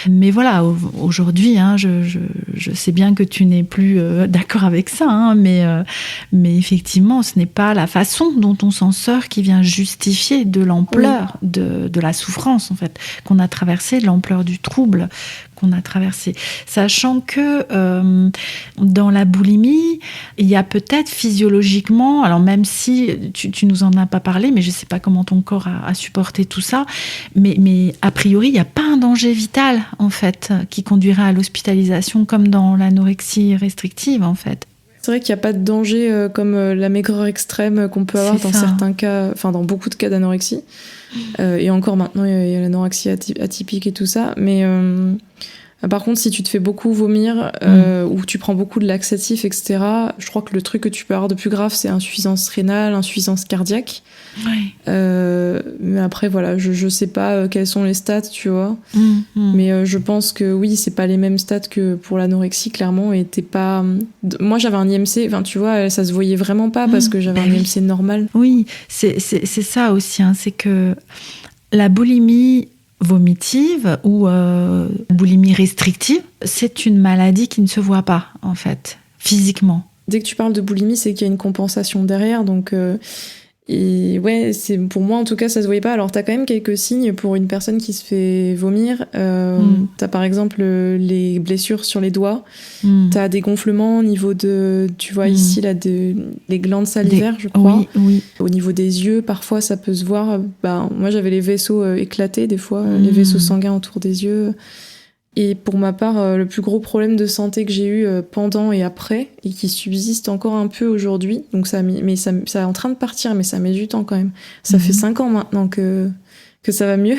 Mais voilà, aujourd'hui, hein, je sais bien que tu n'es plus d'accord avec ça, hein, mais effectivement, ce n'est pas la façon dont on s'en sort qui vient justifier de l'ampleur de la souffrance en fait qu'on a traversée, de l'ampleur du trouble qu'on a traversé. Sachant que dans la boulimie, il y a peut-être physiologiquement, alors même si tu nous en as pas parlé, mais je sais pas comment ton corps a supporté tout ça, mais a priori, il n'y a pas un danger vital, en fait, qui conduirait à l'hospitalisation comme dans l'anorexie restrictive, en fait. C'est vrai qu'il n'y a pas de danger comme la maigreur extrême qu'on peut avoir dans certains cas, enfin dans beaucoup de cas d'anorexie. Et encore maintenant, il y a l'anorexie atypique et tout ça. Mais par contre, si tu te fais beaucoup vomir ou tu prends beaucoup de laxatifs, etc., je crois que le truc que tu peux avoir de plus grave, c'est insuffisance rénale, insuffisance cardiaque. Oui. Mais après, voilà, je sais pas quels sont les stats, tu vois. Mais je pense que oui, c'est pas les mêmes stats que pour l'anorexie, clairement. Et t'es pas... Moi, j'avais un IMC, enfin, tu vois, ça se voyait vraiment pas parce que j'avais un IMC normal. Oui, c'est ça aussi, hein, c'est que la boulimie vomitive ou boulimie restrictive, c'est une maladie qui ne se voit pas, en fait, physiquement. Dès que tu parles de boulimie, c'est qu'il y a une compensation derrière, donc... Et ouais, c'est, pour moi en tout cas, ça se voyait pas. Alors t'as quand même quelques signes pour une personne qui se fait vomir. T'as par exemple les blessures sur les doigts. T'as des gonflements au niveau de, tu vois ici là, les glandes salivaires, je crois. Oui. Au niveau des yeux, parfois ça peut se voir. Moi j'avais les vaisseaux éclatés des fois, les vaisseaux sanguins autour des yeux. Et pour ma part, le plus gros problème de santé que j'ai eu pendant et après, et qui subsiste encore un peu aujourd'hui, donc ça est en train de partir, mais ça met du temps quand même. Ça fait 5 ans maintenant que que ça va mieux.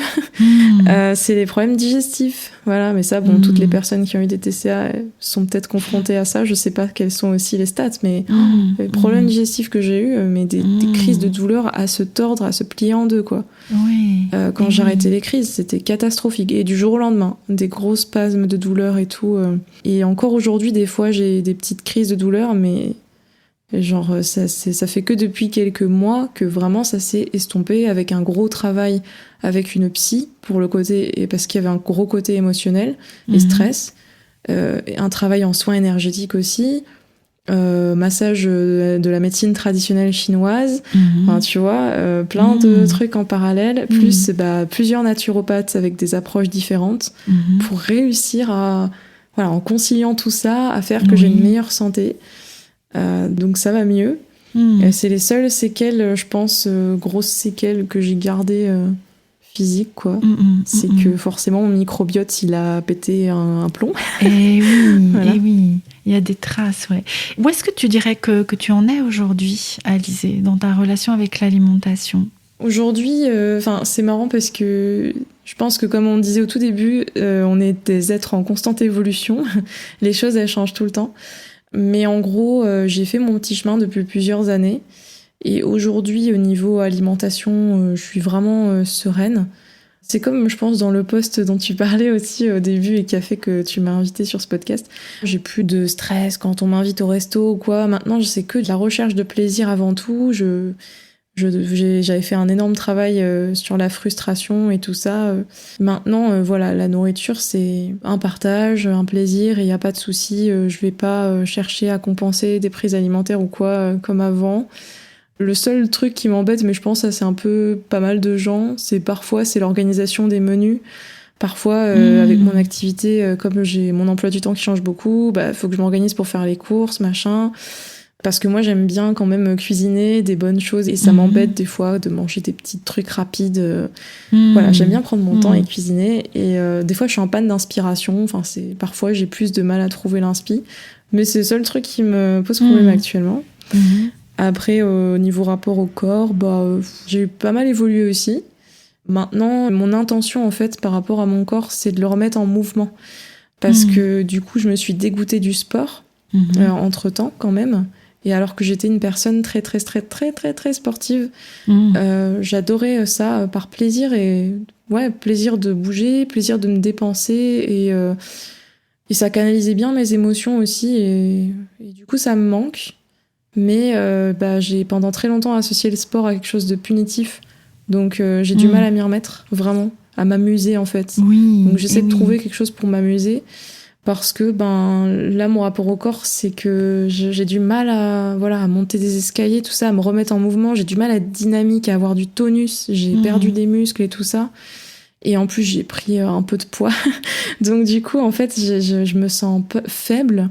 C'est les problèmes digestifs. Voilà, mais ça, toutes les personnes qui ont eu des TCA sont peut-être confrontées à ça. Je sais pas quels sont aussi les stats, mais les problèmes digestifs que j'ai eu, mais des crises de douleur à se tordre, à se plier en deux, quoi. Oui. Quand j'arrêtais les crises, c'était catastrophique. Et du jour au lendemain, des gros spasmes de douleur et tout. Et encore aujourd'hui, des fois, j'ai des petites crises de douleur, mais genre, ça fait que depuis quelques mois que vraiment ça s'est estompé avec un gros travail avec une psy pour le côté, parce qu'il y avait un gros côté émotionnel et stress, et un travail en soins énergétiques aussi, massage de la médecine traditionnelle chinoise, enfin, tu vois, plein de trucs en parallèle, plus plusieurs naturopathes avec des approches différentes pour réussir à, voilà, en conciliant tout ça, à faire que j'ai une meilleure santé. Donc ça va mieux. C'est les seules séquelles, je pense, grosses séquelles que j'ai gardées physiques, quoi. C'est que forcément mon microbiote, il a pété un plomb. Et oui, Voilà. et oui, il y a des traces, ouais. Où est-ce que tu dirais que tu en es aujourd'hui, Alizée, dans ta relation avec l'alimentation ? Aujourd'hui, c'est marrant parce que je pense que comme on disait au tout début, on est des êtres en constante évolution. Les choses, elles changent tout le temps. Mais en gros, j'ai fait mon petit chemin depuis plusieurs années. Et aujourd'hui, au niveau alimentation, je suis vraiment sereine. C'est comme, je pense, dans le post dont tu parlais aussi au début et qui a fait que tu m'as invitée sur ce podcast. J'ai plus de stress quand on m'invite au resto ou quoi. Maintenant, je sais que de la recherche de plaisir avant tout. J'avais fait un énorme travail sur la frustration et tout ça. Maintenant, voilà, la nourriture, c'est un partage, un plaisir, et il n'y a pas de souci. Je vais pas chercher à compenser des prises alimentaires ou quoi, comme avant. Le seul truc qui m'embête, mais je pense que ça c'est un peu pas mal de gens, c'est l'organisation des menus. Parfois, avec mon activité, comme j'ai mon emploi du temps qui change beaucoup, faut que je m'organise pour faire les courses, machin. Parce que moi, j'aime bien quand même cuisiner des bonnes choses, et ça m'embête des fois de manger des petits trucs rapides. Voilà, j'aime bien prendre mon temps et cuisiner. Et des fois, je suis en panne d'inspiration. Enfin, parfois, j'ai plus de mal à trouver l'inspi. Mais c'est le seul truc qui me pose problème actuellement. Après, au niveau rapport au corps, j'ai pas mal évolué aussi. Maintenant, mon intention, en fait, par rapport à mon corps, c'est de le remettre en mouvement. Parce que, du coup, je me suis dégoûtée du sport, entre-temps, quand même. Et alors que j'étais une personne très, très, très, très, très, très sportive, j'adorais ça par plaisir. Et ouais, plaisir de bouger, plaisir de me dépenser. Et ça canalisait bien mes émotions aussi. Et du coup, ça me manque. Mais j'ai pendant très longtemps associé le sport à quelque chose de punitif. Donc j'ai du mal à m'y remettre, vraiment, à m'amuser en fait. Donc j'essaie de trouver quelque chose pour m'amuser. Parce que là, mon rapport au corps, c'est que j'ai du mal à monter des escaliers, tout ça, à me remettre en mouvement. J'ai du mal à être dynamique, à avoir du tonus. J'ai perdu des muscles et tout ça. Et en plus, j'ai pris un peu de poids. Donc du coup, en fait, je me sens un peu faible.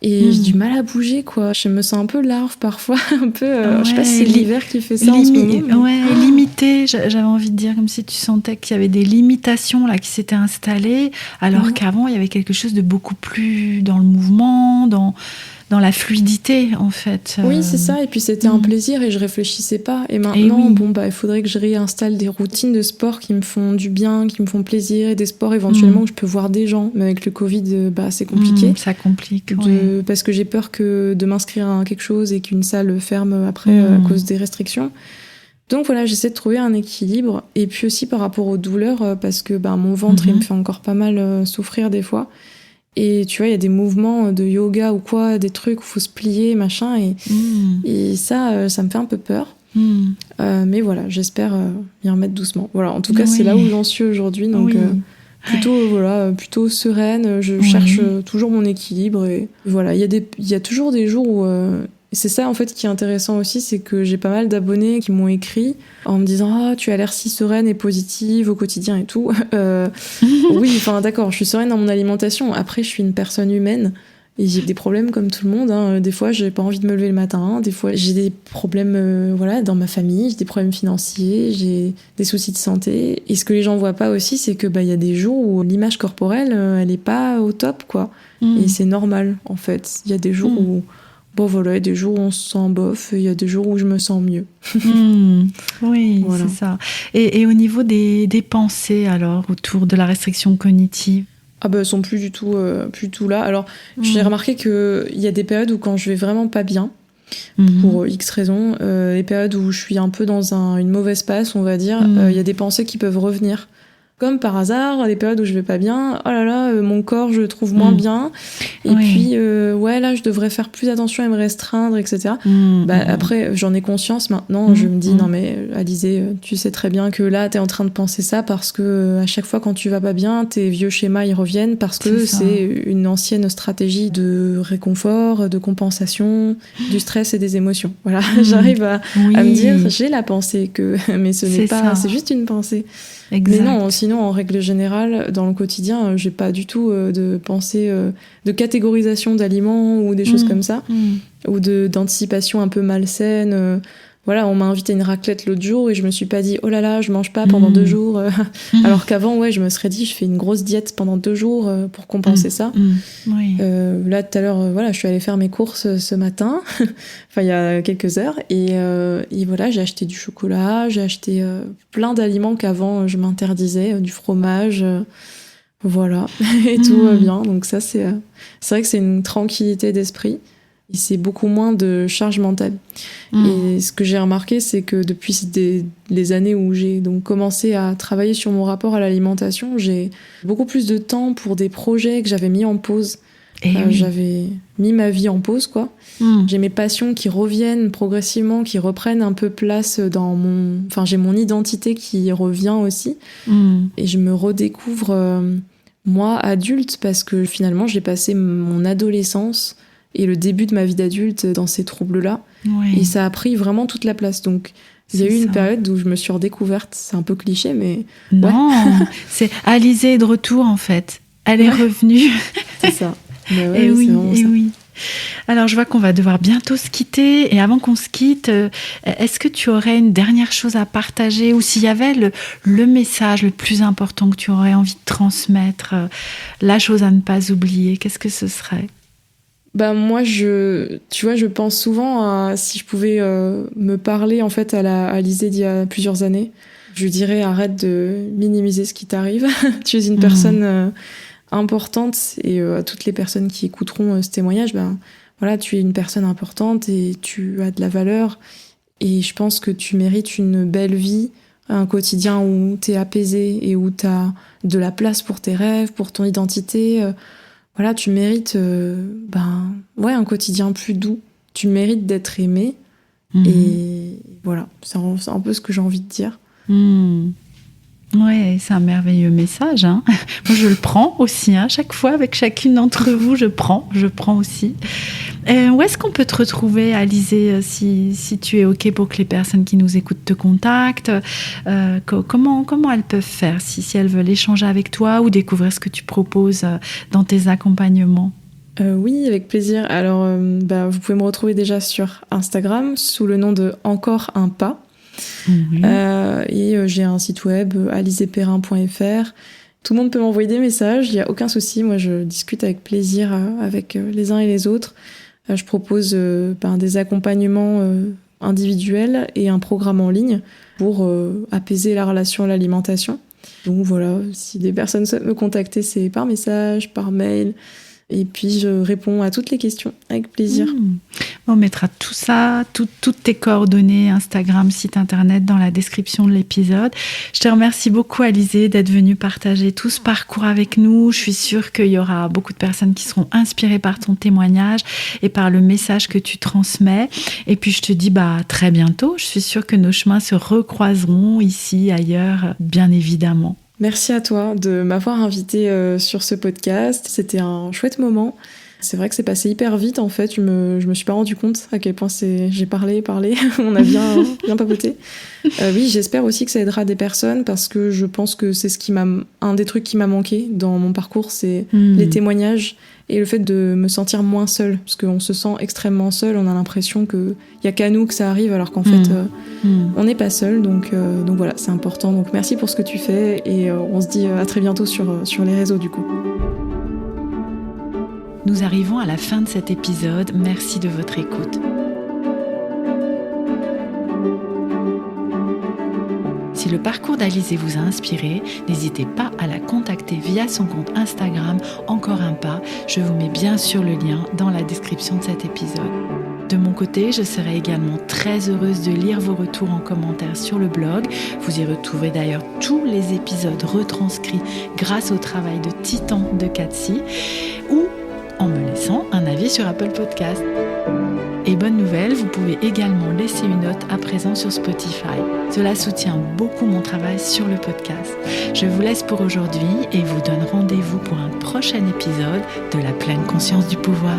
Et j'ai du mal à bouger, quoi. Je me sens un peu larve parfois, un peu... je sais pas si c'est l'hiver qui fait ça en ce moment. Mais... Ouais, limité, j'avais envie de dire, comme si tu sentais qu'il y avait des limitations là, qui s'étaient installées, alors qu'avant, il y avait quelque chose de beaucoup plus dans le mouvement, dans la fluidité, en fait. Oui, c'est ça. Et puis, c'était un plaisir et je réfléchissais pas. Et maintenant, il faudrait que je réinstalle des routines de sport qui me font du bien, qui me font plaisir, et des sports éventuellement où je peux voir des gens. Mais avec le Covid, c'est compliqué. Ça complique, parce que j'ai peur de m'inscrire à quelque chose et qu'une salle ferme après à cause des restrictions. Donc voilà, j'essaie de trouver un équilibre. Et puis aussi par rapport aux douleurs, parce que mon ventre, il me fait encore pas mal souffrir des fois. Et tu vois, il y a des mouvements de yoga ou quoi, des trucs où il faut se plier, machin. Et ça me fait un peu peur. Mais voilà, j'espère m'y remettre doucement. Voilà, en tout cas, c'est là où j'en suis aujourd'hui. Donc plutôt sereine. Je cherche toujours mon équilibre. Et voilà, il y a toujours des jours où... c'est ça, en fait, qui est intéressant aussi, c'est que j'ai pas mal d'abonnés qui m'ont écrit en me disant « Ah, tu as l'air si sereine et positive au quotidien et tout. » Oui, enfin, d'accord, je suis sereine dans mon alimentation. Après, je suis une personne humaine et j'ai des problèmes comme tout le monde. Hein. Des fois, j'ai pas envie de me lever le matin. Des fois, j'ai des problèmes dans ma famille. J'ai des problèmes financiers. J'ai des soucis de santé. Et ce que les gens voient pas aussi, c'est que y a des jours où l'image corporelle, elle est pas au top, quoi. Et c'est normal, en fait. Il y a des jours où bon voilà, il y a des jours où on se sent bof, il y a des jours où je me sens mieux. Oui, Voilà. c'est ça. Et au niveau des pensées, alors, autour de la restriction cognitive? Ah bah elles sont plus du tout là. Alors j'ai remarqué qu'il y a des périodes où quand je vais vraiment pas bien, pour X raisons, les périodes où je suis un peu dans une mauvaise passe, on va dire, il y a des pensées qui peuvent revenir. Comme par hasard, les périodes où je vais pas bien, oh là là, mon corps, je le trouve moins bien. Et puis, ouais, là, je devrais faire plus attention et me restreindre, etc. Après, j'en ai conscience maintenant. Je me dis, non mais, Alizée, tu sais très bien que là, t'es en train de penser ça parce que à chaque fois quand tu vas pas bien, tes vieux schémas, ils reviennent parce que c'est une ancienne stratégie de réconfort, de compensation, du stress et des émotions. Voilà, j'arrive à me dire, j'ai la pensée mais ce n'est pas, c'est juste une pensée. Exact. Mais non, sinon, en règle générale, dans le quotidien, j'ai pas du tout de pensée de catégorisation d'aliments ou des choses comme ça, ou d'anticipation un peu malsaine. Voilà, on m'a invité à une raclette l'autre jour et je me suis pas dit, oh là là, je mange pas pendant 2 jours. Alors qu'avant, ouais, je me serais dit, je fais une grosse diète pendant 2 jours pour compenser ça. Là, tout à l'heure, voilà, je suis allée faire mes courses ce matin, enfin, il y a quelques heures, et voilà, j'ai acheté du chocolat, j'ai acheté plein d'aliments qu'avant je m'interdisais, du fromage, voilà, et tout va bien. Donc ça, c'est vrai que c'est une tranquillité d'esprit. Et c'est beaucoup moins de charge mentale. Et ce que j'ai remarqué, c'est que depuis les années où j'ai donc commencé à travailler sur mon rapport à l'alimentation, j'ai beaucoup plus de temps pour des projets que j'avais mis en pause. J'avais mis ma vie en pause, quoi. J'ai mes passions qui reviennent progressivement, qui reprennent un peu place dans mon... Enfin, j'ai mon identité qui revient aussi. Et je me redécouvre, moi, adulte, parce que finalement, j'ai passé mon adolescence et le début de ma vie d'adulte dans ces troubles-là. Et ça a pris vraiment toute la place. Donc, il y a eu une période où je me suis redécouverte. C'est un peu cliché, mais... Non, c'est Alizée est de retour, en fait. Elle est revenue. C'est ça. Et oui. Alors, je vois qu'on va devoir bientôt se quitter. Et avant qu'on se quitte, est-ce que tu aurais une dernière chose à partager, ou s'il y avait le message le plus important que tu aurais envie de transmettre, la chose à ne pas oublier, qu'est-ce que ce serait ? Moi, tu vois, je pense souvent à si je pouvais me parler en fait à Alizée d'il y a plusieurs années. Je dirais arrête de minimiser ce qui t'arrive. Tu es une personne importante, et à toutes les personnes qui écouteront ce témoignage, voilà, tu es une personne importante et tu as de la valeur. Et je pense que tu mérites une belle vie, un quotidien où tu es apaisé et où tu as de la place pour tes rêves, pour ton identité. Voilà, tu mérites un quotidien plus doux. Tu mérites d'être aimé. Et voilà, c'est un peu ce que j'ai envie de dire. Ouais, c'est un merveilleux message, hein. Moi, je le prends aussi, chaque fois, avec chacune d'entre vous, je prends aussi. Où est-ce qu'on peut te retrouver, Alizée, si tu es OK pour que les personnes qui nous écoutent te contactent? Comment elles peuvent faire si elles veulent échanger avec toi ou découvrir ce que tu proposes dans tes accompagnements? Oui, avec plaisir. Alors, vous pouvez me retrouver déjà sur Instagram sous le nom de Encore un pas. Et j'ai un site web, alizeperrin.fr. Tout le monde peut m'envoyer des messages, il n'y a aucun souci. Moi, je discute avec plaisir avec les uns et les autres. Je propose des accompagnements individuels et un programme en ligne pour apaiser la relation à l'alimentation. Donc voilà, si des personnes souhaitent me contacter, c'est par message, par mail. Et puis, je réponds à toutes les questions avec plaisir. On mettra tout ça, toutes tes coordonnées, Instagram, site internet, dans la description de l'épisode. Je te remercie beaucoup, Alizée, d'être venue partager tout ce parcours avec nous. Je suis sûre qu'il y aura beaucoup de personnes qui seront inspirées par ton témoignage et par le message que tu transmets. Et puis, je te dis très bientôt. Je suis sûre que nos chemins se recroiseront ici, ailleurs, bien évidemment. Merci à toi de m'avoir invitée sur ce podcast. C'était un chouette moment. C'est vrai que c'est passé hyper vite, en fait. Je me suis pas rendu compte à quel point j'ai parlé. On a bien papoté. Oui, j'espère aussi que ça aidera des personnes, parce que je pense que c'est un des trucs qui m'a manqué dans mon parcours, c'est les témoignages et le fait de me sentir moins seule, parce qu'on se sent extrêmement seul. On a l'impression qu'il y a qu'à nous que ça arrive, alors qu'en fait, on n'est pas seul. Donc voilà, c'est important. Donc merci pour ce que tu fais, et on se dit à très bientôt sur les réseaux, du coup. Nous arrivons à la fin de cet épisode. Merci de votre écoute. Si le parcours d'Alizée vous a inspiré, n'hésitez pas à la contacter via son compte Instagram Encore un pas. Je vous mets bien sûr le lien dans la description de cet épisode. De mon côté, je serai également très heureuse de lire vos retours en commentaire sur le blog. Vous y retrouverez d'ailleurs tous les épisodes retranscrits grâce au travail de titan de Cathy ou en me laissant un avis sur Apple Podcast. Et bonne nouvelle, vous pouvez également laisser une note à présent sur Spotify. Cela soutient beaucoup mon travail sur le podcast. Je vous laisse pour aujourd'hui et vous donne rendez-vous pour un prochain épisode de La pleine conscience du pouvoir.